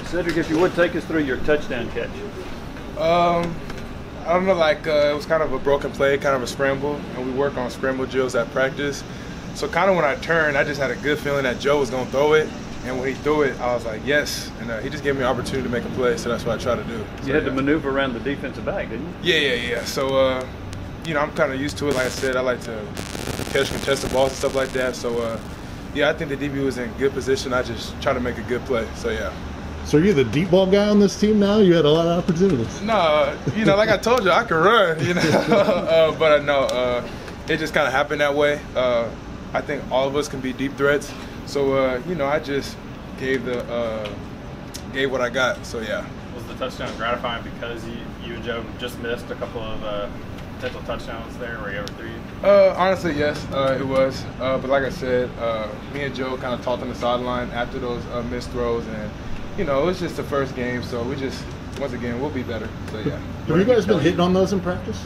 Cedric, if you would, take us through your touchdown catch. I don't know, like it was kind of a broken play, kind of a scramble, and we work on scramble drills at practice. So kind of when I turned, I just had a good feeling that Joe was going to throw it, and when he threw it, I was like, yes, and he just gave me an opportunity to make a play, so that's what I tried to do. You had to maneuver around the defensive back, didn't you? Yeah. So, you know, I'm kind of used to it. Like I said, I like to catch contested balls and stuff like that. So, yeah, I think the DB was in good position. I just try to make a good play, so yeah. So are you the deep ball guy on this team now? You had a lot of opportunities. No, you know, like I told you, I can run, you know. But no, it just kind of happened that way. I think all of us can be deep threats. So, you know, I just gave what I got. So, yeah. Was the touchdown gratifying because you and Joe just missed a couple of potential touchdowns there where you overthrew you? Honestly, yes, it was. But like I said, me and Joe kind of talked on the sideline after those missed throws, and you know, it was just the first game, so we just, once again, we'll be better. So, yeah. Have you guys been hitting on those in practice?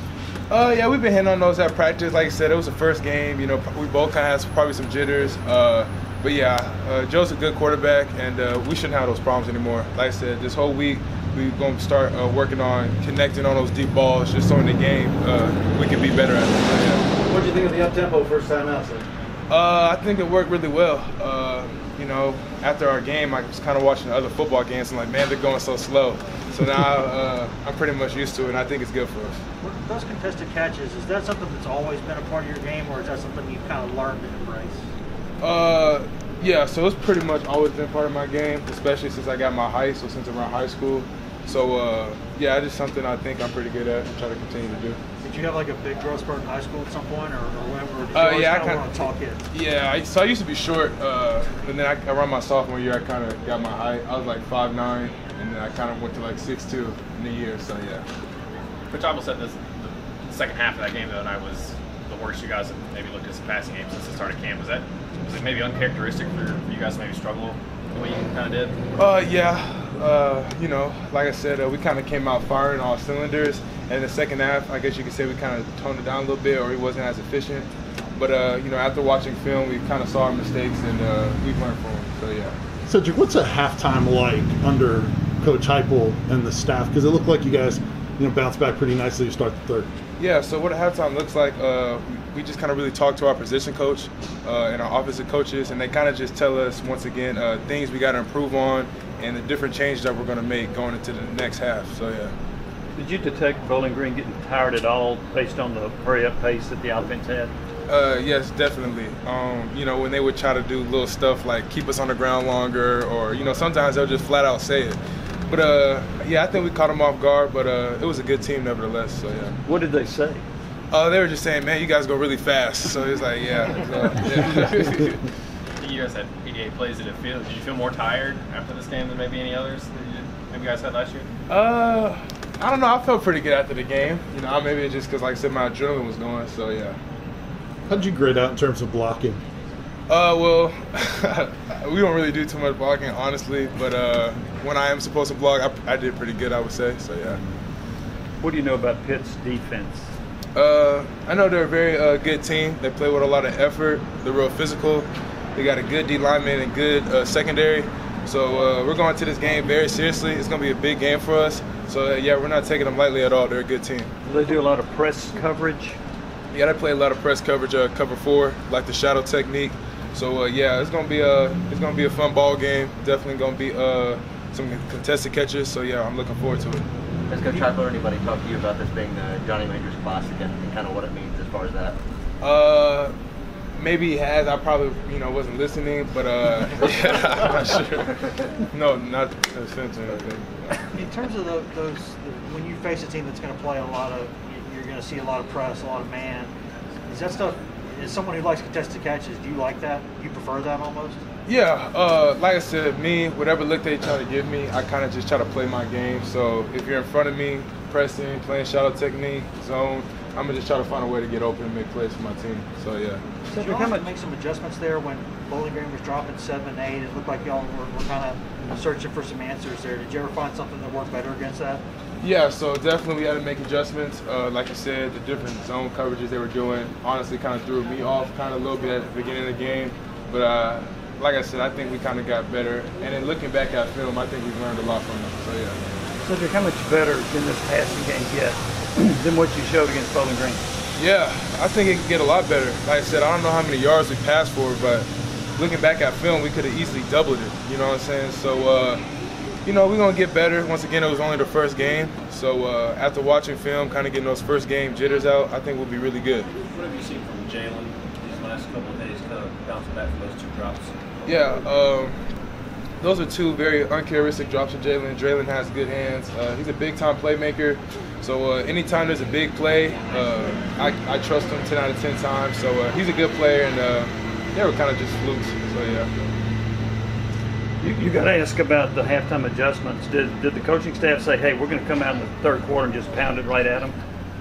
Yeah, we've been hitting on those at practice. Like I said, it was the first game. You know, we both kind of had probably some jitters. But, yeah, Joe's a good quarterback, and we shouldn't have those problems anymore. Like I said, this whole week, we're going to start working on connecting on those deep balls, just so in the game we can be better at it. So, yeah. What did you think of the up-tempo first time out, sir? I think it worked really well. You know, after our game, I was kind of watching the other football games and like, man, they're going so slow. So now I'm pretty much used to it, and I think it's good for us. Those contested catches, is that something that's always been a part of your game, or is that something you've kind of learned to embrace? Yeah, so it's pretty much always been part of my game, especially since I got my height, so since around high school. So, yeah, it's just something I think I'm pretty good at and try to continue to do. Did you have like a big growth spurt in high school at some point, or whatever? Did you always kind of want to talk it? Yeah, so I used to be short, but then around my sophomore year, I kind of got my height. I was like 5'9", and then I kind of went to like 6'2" in a year, so yeah. Coach Abel said this, the second half of that game the other night was the worst you guys have maybe looked at some passing games since the start of camp. Was it maybe uncharacteristic for you guys to maybe struggle the way you kind of did? Yeah. You know, like I said, we kind of came out firing all cylinders. And in the second half, I guess you could say we kind of toned it down a little bit, or he wasn't as efficient. But, you know, after watching film, we kind of saw our mistakes, and we've learned from them. So, yeah. Cedric, what's a halftime like under Coach Heupel and the staff? Because it looked like you guys, you know, bounced back pretty nicely to start the third. Yeah, so what a halftime looks like, we just kind of really talk to our position coach and our offensive coaches, and they kind of just tell us, once again, things we got to improve on and the different changes that we're going to make going into the next half. So, yeah. Did you detect Bowling Green getting tired at all based on the hurry-up pace that the offense had? Yes, definitely. You know, when they would try to do little stuff like keep us on the ground longer, or, you know, sometimes they'll just flat out say it. But, yeah, I think we caught them off guard, but it was a good team nevertheless, so, yeah. What did they say? They were just saying, man, you guys go really fast. So it was like, yeah. So, yeah. You guys had 88 plays. Did you feel more tired after this game than maybe any others that you guys had last year? I don't know. I felt pretty good after the game. You know, maybe it's just because, like I said, my adrenaline was going. So, yeah. How did you grade out in terms of blocking? Well, we don't really do too much blocking, honestly. But when I am supposed to block, I did pretty good, I would say. So, yeah. What do you know about Pitt's defense? I know they're a very good team. They play with a lot of effort. They're real physical. They got a good D lineman and good secondary. So we're going to this game very seriously. It's going to be a big game for us. So, yeah, we're not taking them lightly at all. They're a good team. Do they do a lot of press coverage? Yeah, they play a lot of press coverage, cover 4, like the shadow technique. So, yeah, it's going to be a fun ball game. Definitely going to be some contested catches. So, yeah, I'm looking forward to it. Has Coach Heupel or anybody talked to you about this being the Johnny Majors Classic and kind of what it means as far as that? Maybe he has. I probably, you know, wasn't listening, but yeah, I'm not sure. No, not in a sense or anything. In terms of those, when you face a team that's going to play a lot of, you're going to see a lot of press, a lot of man. Is that stuff? As someone who likes contested catches, do you like that? You prefer that almost? Yeah, like I said, whatever look they try to give me, I kind of just try to play my game. So if you're in front of me, pressing, playing shadow technique, zone, I'm going to just try to find a way to get open and make plays for my team. So, yeah. Did you have to make some adjustments there when Bowling Green was dropping 7 and 8? It looked like y'all were kind of searching for some answers there. Did you ever find something that worked better against that? Yeah, so definitely we had to make adjustments. Like I said, the different zone coverages they were doing honestly kind of threw me off kind of a little bit at the beginning of the game. But like I said, I think we kind of got better. And then looking back at film, I think we've learned a lot from them. So yeah. Cedric, how much better can this passing game get than what you showed against Bowling Green? Yeah, I think it can get a lot better. Like I said, I don't know how many yards we passed for, but looking back at film, we could have easily doubled it. You know what I'm saying? So, you know, we're going to get better. Once again, it was only the first game. So after watching film, kind of getting those first game jitters out, I think we'll be really good. What have you seen from Jalen these last couple of days, kind of bouncing back from those 2 drops? Yeah, those are 2 very uncharacteristic drops of Jalen. Jalen has good hands. He's a big-time playmaker. So anytime there's a big play, I trust him 10 out of 10 times. So he's a good player, and they were kind of just flukes. So yeah. You got to ask about the halftime adjustments. Did the coaching staff say, hey, we're going to come out in the third quarter and just pound it right at them?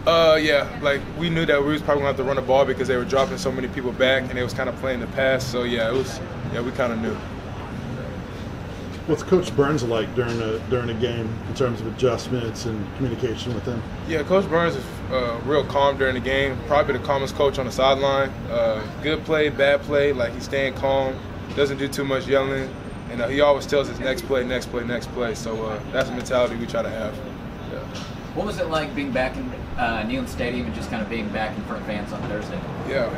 Yeah, like we knew that we was probably going to have to run the ball because they were dropping so many people back and they was kind of playing the pass. So yeah, we kind of knew. What's Coach Burns like during a game in terms of adjustments and communication with him? Yeah, Coach Burns is real calm during the game. Probably the calmest coach on the sideline. Good play, bad play. Like he's staying calm, doesn't do too much yelling, and he always tells us next play, next play, next play. So that's the mentality we try to have. Yeah. What was it like being back in Neyland Stadium and just kind of being back in front of fans on Thursday? Yeah,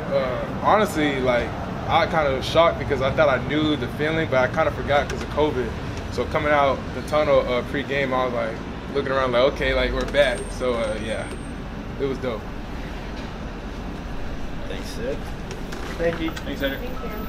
honestly, like I kind of was shocked because I thought I knew the feeling, but I kind of forgot because of COVID. So coming out the tunnel pre-game, I was like looking around like, okay, like we're back. So yeah, it was dope. Thanks, Sid. Thank you. Thanks, Cedric. Thank you.